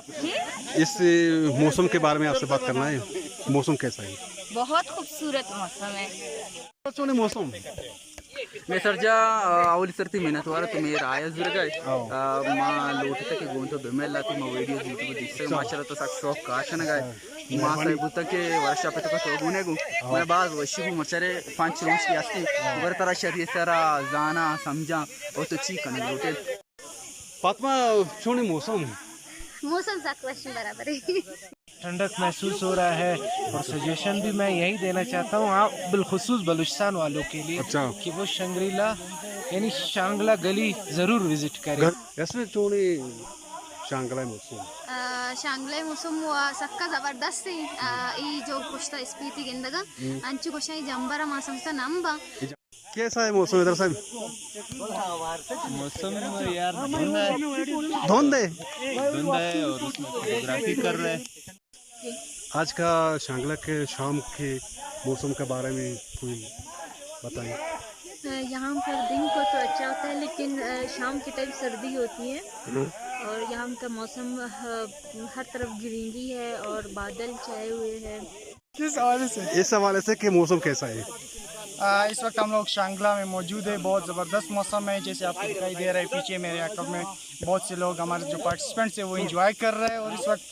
इस मौसम के बारे में आपसे बात करना है। मौसम कैसा है? बहुत खूबसूरत मौसम है। मौसम मैं सरजा आवली सरती मेहनत वाला तो मेरा आया जुर्गा माँ लोटे तक गोंतो बेमेल लाती माँ वीडियोस यूट्यूब दिखते माशाल्लाह तो साक शौक काशन गए माँ साहिब तक के वर्षा पे तो गुने गु मैं बाज वशी को मचरे 5 रोज की आस्ती वर तरह शरीर सारा जाना समझा और तो ची कने लोटे फातिमा सोनी मौसम सा क्वेश्चन बराबर है। ठंडक महसूस हो रहा है और सजेशन भी मैं यही देना चाहता हूँ आप बिलखुसूस बलूचिस्तान वालों के लिए कि वो शंग्रीला यानी शांगला गली ज़रूर विजिट करें। ऐसे चोनी शांगला मौसम शांगला मौसम हुआ सक्का ज़बरदस्त है। ये जो कुश्ता स्पीति गिंदगा अंचु कुशाई जंबरा मौसम सा नंबा कैसा है मौसम इधर साहब? मौसम यार धुंध है और उसमें फोटोग्राफी कर रहे हैं। आज का शांगला के शाम के मौसम के बारे में कोई बताइए। यहाँ पर दिन को तो अच्छा होता है लेकिन शाम के टाइम सर्दी होती है और यहाँ का मौसम हर तरफ ग्रीनरी है और बादल छाए हुए हैं। किस हवाले से? इस हवाले से कि मौसम कैसा है? इस वक्त हम लोग शांगला में मौजूद है। बहुत ज़बरदस्त मौसम है जैसे आपको दिखाई दे रहा है पीछे मेरे अकब में बहुत से लोग हमारे जो पार्टिसिपेंट्स हैं वो एंजॉय कर रहे हैं और इस वक्त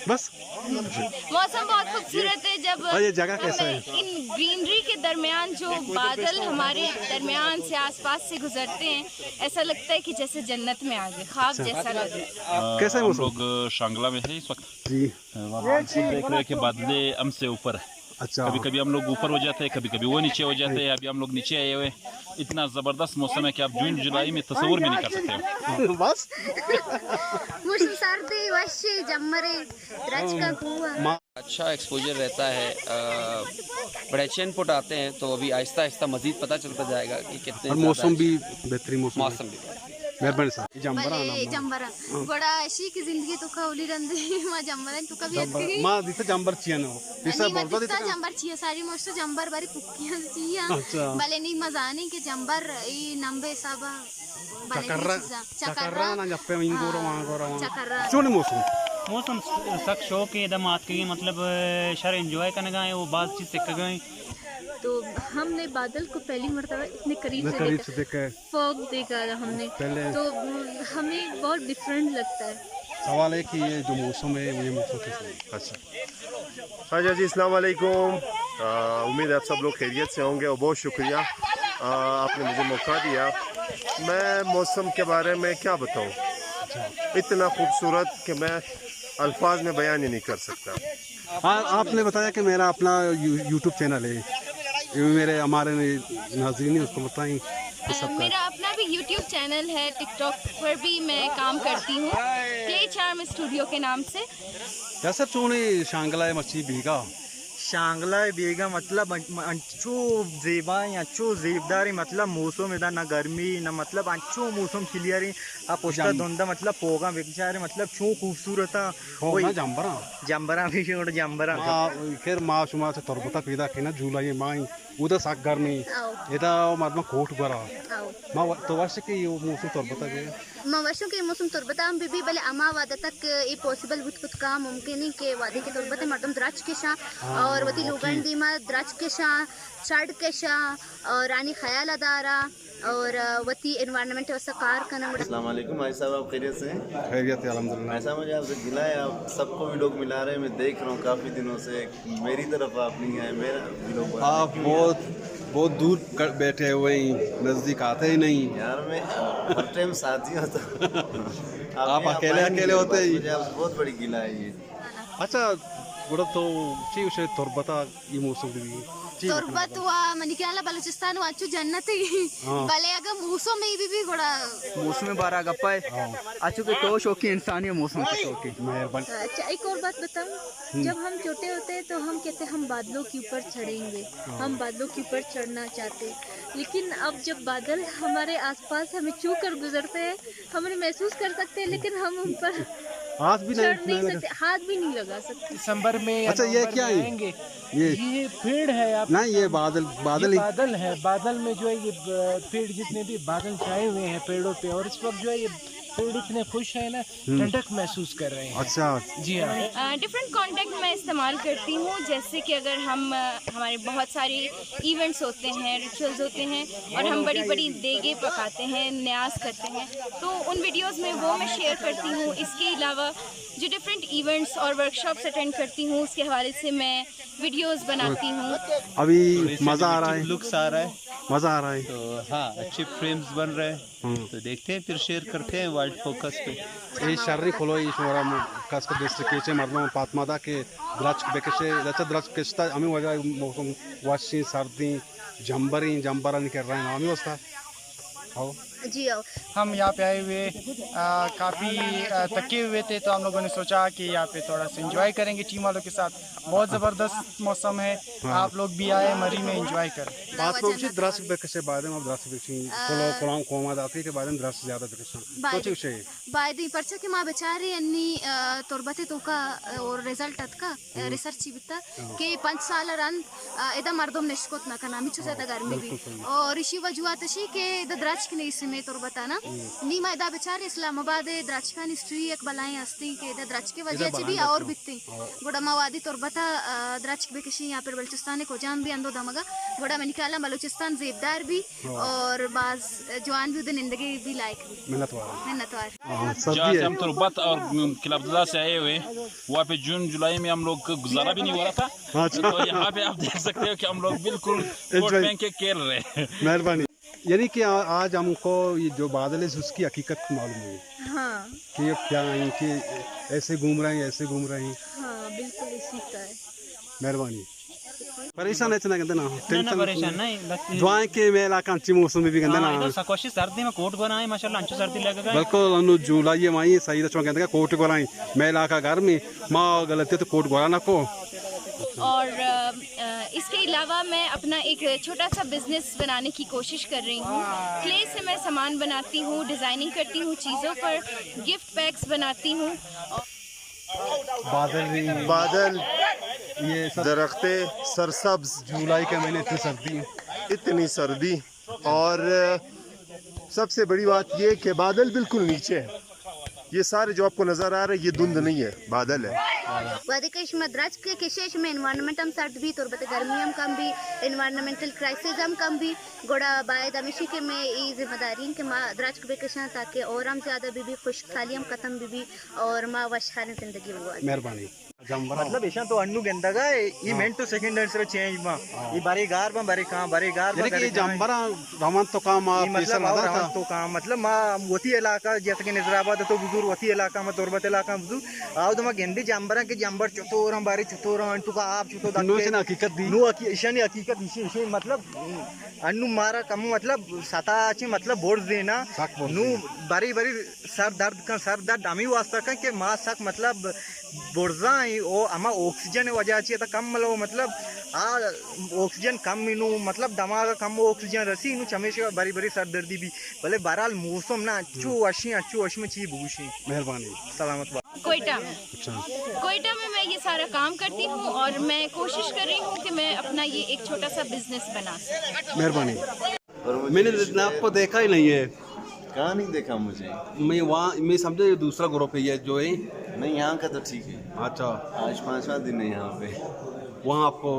बस मौसम बहुत खूबसूरत है। जब ये जगह कैसा है? इन ग्रीनरी के दरमियान जो बादल हमारे दरमियान से आसपास से गुजरते हैं ऐसा लगता है कि जैसे जन्नत में आ गए, ख्वाब जैसा लग रहा है। कैसा है मौसम? हम लोग शांगला में है इस वक्त जी। देख रहे हैं कि बादले हमसे ऊपर है। अच्छा, कभी कभी हम लोग ऊपर हो जाते हैं, कभी कभी वो नीचे हो जाते हैं। अभी हम लोग नीचे आए हुए हैं। इतना ज़बरदस्त मौसम है कि आप जून जुलाई में तस्वीर भी नहीं कर सकते हो। बस मुश्किल सर्दी वशी जम्मरे द्रज का कुआ अच्छा एक्सपोजर रहता है। बड़े चैन पुट आते हैं तो अभी आहिस्ता आहिस्ता मजीद पता चलता जाएगा कि कितने मौसम भी बेहतरीन मौसम भी मेहरबानी साहब जंबरा गोड़ा ऐसी की जिंदगी तो खौली रंदे मां जंबरा तो कभी अति मां दिसे जंबर चियनो दिसे बोलतो दिसे जंबर चिया सारी मोस्ट जंबर बारी पुक्कियां चिया भले नहीं मजाने के जंबर ई नंबे साबा चकर्रा ना जप्पे में गोरो वहां चकर्रा सोनी मौसम सक शौक है दम आत के मतलब शर एंजॉय करने गए वो बात चीज सीख गए। तो हमने बादल को पहली मर्तबा इतने करीब से देखा, फॉग देखा हमने तो हमें बहुत डिफरेंट लगता है। सवाल है कि ये जो मौसम है ये मौसम कैसा है? अच्छा हाजा जी अस्सलाम वालेकुम। उम्मीद है आप सब लोग खैरियत से होंगे और बहुत शुक्रिया आपने मुझे मौका दिया। मैं मौसम के बारे में क्या बताऊं, इतना खूबसूरत कि मैं अल्फाज में बयान ही नहीं कर सकता। हाँ, आपने बताया कि मेरा अपना यूट्यूब चैनल है, मेरे हमारे नाज़रीन उसको बताएं। मेरा अपना भी यूट्यूब चैनल है, टिकटॉक पर भी मैं काम करती हूँ प्ले चार्म स्टूडियो के नाम से। कैसे चोनी शांगला मच्छी बीगा शांगला बेगा मतलब अच्छो जेबा अच्छो जेबदारी मतलब मौसम इधर ना गर्मी ना मतलब अच्छो मौसम खिलियारी आप उसका धुंधा मतलब पोगा बेचारे मतलब छो खूबसूरत है जंबरा जंबरा भी जंबरा फिर माँ शुमा से तरबता पैदा की ना जुलाई माई उधर साग गर्मी इधर मतलब कोट गरा माँ तो वर्ष के ये मौसम तरबता के माँ वर्षों के मौसम तरबता हम भी भले अमा वादा तक ये पॉसिबल कुछ काम मुमकिन है कि वादे के तरबते मर्दम द्राज के शाह और वती लुगन दीमा द्राज के शाह शर्ट के शाह और रानी ख्याल अदारा और वती एनवायरनमेंट कार का नाम। अस्सलाम वालेकुम भाई साहब, आप खैरियत से हैं? खैरियत है अल्हम्दुलिल्लाह। ऐसा मुझे आपसे गिला है, आप सबको भी लोग मिला रहे हैं। मैं देख रहा हूँ काफ़ी दिनों से मेरी तरफ आप नहीं आए, मेरा भी लोग आप बहुत दूर बैठे हुए नज़दीक आते ही नहीं यार। मैं हर टाइम साथी होता आप अकेले होते ही। मुझे आपसे बहुत बड़ी गिला है ये। अच्छा गुड़ा तो ची उसे तरबता ये मौसम भी तुरबत हुआ मनिकाला बलूचिस्तान वाचू जन्नत ही भले अगर मौसम में भी गुड़ा मौसम में 12 गप्पा है अच्छो के तो शौकी इंसान है मौसम के शौकी। अच्छा एक और बात बताऊं, जब हम छोटे होते हैं तो हम कहते हैं हम बादलों के ऊपर चढ़ेंगे, हम बादलों के ऊपर चढ़ना चाहते हैं, लेकिन अब जब बादल हमारे आसपास हमें छू कर गुजरते हैं हम उन्हें महसूस कर सकते हैं लेकिन हम उन पर हाथ भी नहीं सकते, हाथ भी नहीं लगा सकते। दिसंबर में अच्छा ये क्या है? ये पेड़ है आप नहीं, ये बादल है। बादल में जो है ये पेड़ जितने भी बादल छाए हुए हैं पेड़ों पे और इस वक्त जो है ये पेड़ इतने खुश हैं ना, ठंडक महसूस कर रहे हैं। अच्छा जी हाँ। डिफरेंट कॉन्टेक्ट मैं इस्तेमाल करती हूँ, जैसे कि अगर हम हमारे बहुत सारे इवेंट्स होते हैं, रिचुअल्स होते हैं और हम बड़ी बड़ी देगे पकाते हैं, न्यास करते हैं, तो उन वीडियोस में वो मैं शेयर करती हूँ। इसके अलावा जो डिफरेंट इवेंट्स और वर्कशॉप्स अटेंड करती हूँ उसके हवाले से मैं वीडियोस बनाती हूँ। अभी मज़ा आ रहा है, लुक्स आ रहा है, मज़ा आ रहा है, तो हाँ अच्छे फ्रेम्स बन रहे हैं, तो देखते हैं फिर शेयर करते हैं वाइल्ड फोकस पे. şerri kolay iş var ama kaskı destekleyici mardum patmada ki draç bekşe daça draç keşta ami वजह मौसम वाशी सर्दी जंबरा नहीं कर रहे हैं ami वस्ता आओ जी आओ। हम यहाँ पे आए हुए काफ़ी थके हुए थे, तो हम लोगों ने सोचा कि यहाँ पे थोड़ा सा एंजॉय करेंगे टीम वालों के साथ। बहुत ज़बरदस्त मौसम है, आप लोग भी आए मरी में एंजॉय कर। बात को उसी द्रास बेकशे बाद में द्रास बेकशी कोलाम कोमा जाती के बाद में द्रास ज़्यादा बेकशा तो उसे बाद ही परचा के माँ बेचारे अन्नी तोरबते तो का और रिजल्ट का रिसर्च बिता कि 5 साल रन इधर मर्दों निष्कोत ना करना मिचु से इधर गर्मी भी और इसी वजह तशी के इधर द्राच के नहीं इसमें तोर बताना नी मैं इधर बेचारे इस्लामाबाद द्राच का निस्ट्री एक बलाएं हस्ती के इधर द्राच के वजह से भी और बिकती गोड़ा मावादी तोर बता द्राच के बेकशी यहाँ पर बलूचिस्तान को जान भी अंदो दमगा गोड़ा में निकाला बलूचिस्तान ज़ेबदार भी और बाज जवान भी उधर जिंदगी भी लायक मिन्नतवार जहाँ से हम तुरबत और किला अब्दुल्ला से आए हुए वहाँ पे जून जुलाई में हम लोग गुजारा भी नहीं हो रहा था, तो यहाँ पे आप देख सकते हो कि हम लोग बिल्कुल कोट पहन के खेल रहे हैं। मेहरबानी। यानी कि आज हमको ये जो बादल है उसकी हकीकत मालूम हुई कि ये क्या है कि ऐसे घूम रहे हैं ऐसे घूम रहे हैं। हाँ बिल्कुल इसी का है। मेहरबानी। परेशान है इतना कहते ना टेंशन परेशान नहीं दुआएं के मैं इलाका अच्छी मौसम में भी कहते ना तो सकोशी सर्दी में कोट को ना माशाल्लाह अंचो सर्दी लग गई बिल्कुल अनु जुलाई में सही तो कहते हैं कोट को लाई मैं इलाका घर में माँ गलती तो कोट गोरा ना को। और इसके अलावा मैं अपना एक छोटा सा बिजनेस बनाने की कोशिश कर रही हूँ। क्ले से मैं सामान बनाती हूँ, डिज़ाइनिंग करती हूँ, चीज़ों पर गिफ्ट पैक्स बनाती हूँ। बादल ये दरख्ते सरसब्ज जुलाई के महीने इतनी सर्दी और सबसे बड़ी बात ये कि बादल बिल्कुल नीचे है। ये सारे जो आपको नजर आ रहे हैं ये धुंध नहीं है, बादल है। वादिकेश मद्राज के किशेश में एनवायरनमेंट हम सर्द भी तौर पर गर्मी हम कम भी एनवायरनमेंटल क्राइसिस हम कम भी गोड़ा बायद हमेशा के में ये जिम्मेदारी के मद्राज के बेकशा ताकि और हम ज़्यादा भी खुशहाली हम खत्म भी और माँ वशान जिंदगी हुआ। मेहरबानी। मतलब ऐसा तो अन्नू गेंदा का ये मेंट तो सेकंड हैंड से चेंज मा ये बारे गार में बारे कहां बारे गार में ये जंबरा रमन तो काम आप मतलब रमन तो काम मतलब मा वती इलाका जैसे कि नजराबाद तो बुजुर्ग वती इलाका में तोरबत इलाका में बुजुर्ग आओ तो मा गेंदे जंबरा के जंबर चतोर बारे चतोर अंटू का आप चतो दा नो से हकीकत दी नो ईशानी हकीकत इसे मतलब अन्नू मारा कम मतलब सता अच्छी मतलब बोर्ड देना नु बारी बारी सर दर्द आमी वास्ता का के मा सक मतलब बोर्जा ओ अमा ऑक्सीजन वजह से तो कम मतलब ऑक्सीजन कम मीनू मतलब दमाग कम ऑक्सीजन रसी इनू हमेशा बारी बारी सर दर्दी भी भले बहरहाल मौसम ना अच्छू अशी में ची भूशी। मेहरबानी। सलामत। कोयटा में मैं ये सारा काम करती हूँ और मैं कोशिश कर रही हूँ कि मैं अपना ये एक छोटा सा बिजनेस बना सकूँ। मेहरबानी। मैंने आपको देखा ही नहीं है। कहाँ नहीं देखा मुझे? मैं वहाँ मैं समझे दूसरा ग्रुप है जो है नहीं यहाँ का तो ठीक है। अच्छा आज 5वां दिन है यहाँ पे। वहाँ आपको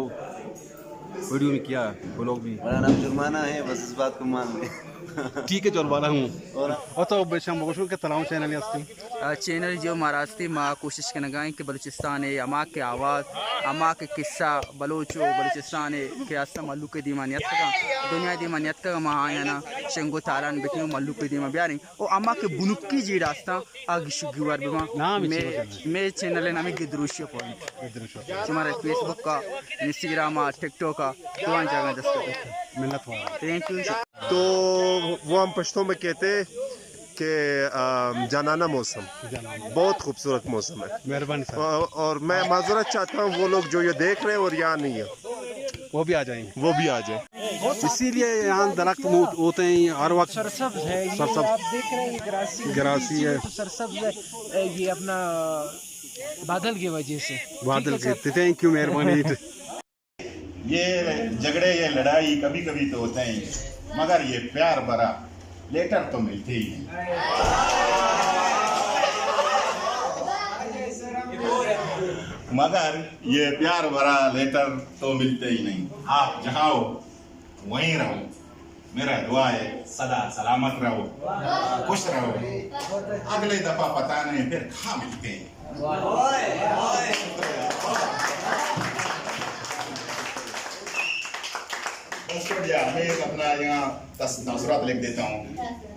वीडियो में किया वो लोग भी मेरा नाम जुर्माना है, बस इस बात को मान लें। ठीक है जुर्माना हूँ और तो बेशम बगोशु के तलाव चैनल चैनल जो महाराष्ट्री माँ कोशिश करना गाएं कि बलूचिस्तान है अमा के आवाज़ अमा के किस्सा बलूचिस्तान है कि आस्ता मल्लू के दीमानियत का दुनिया दीमानियत का माँ आया ना शेंगो तारान बेटी मल्लू के दीमा ब्यारी और अमा के बुनुकी जी रास्ता आगे शुगर बिमा मैं चैनल है नामी गिद्रुष्य पॉइंट हमारे फेसबुक का इंस्टाग्राम टिकटॉक का दुआ जगह दस्तक थैंक यू। तो वो हम पश्तों में कहते कि जानाना मौसम बहुत खूबसूरत मौसम है। मेहरबानी। और मैं माजरत चाहता हूँ वो लोग जो ये देख रहे हैं और यहाँ नहीं है वो भी आ जाए इसीलिए यहाँ दरख्त होते हैं हर वक्त सरसब्ज है ये आप देख रहे हैं ग्रासी है सरसब्ज है ये अपना बादल की वजह से बादल के थैंक यू मेहरबानी। ये झगड़े ये लड़ाई कभी कभी तो होते हैं मगर ये प्यार भरा लेटर तो मिलते ही हैं। मगर ये प्यार भरा लेटर तो मिलते ही नहीं। आप जहाँ हो वहीं रहो। मेरा दुआ है सदा सलामत रहो, खुश रहो। अगले दफा पता नहीं फिर कहाँ मिलते हैं। बस मैं अपना यहाँ तसरत लिख देता हूँ।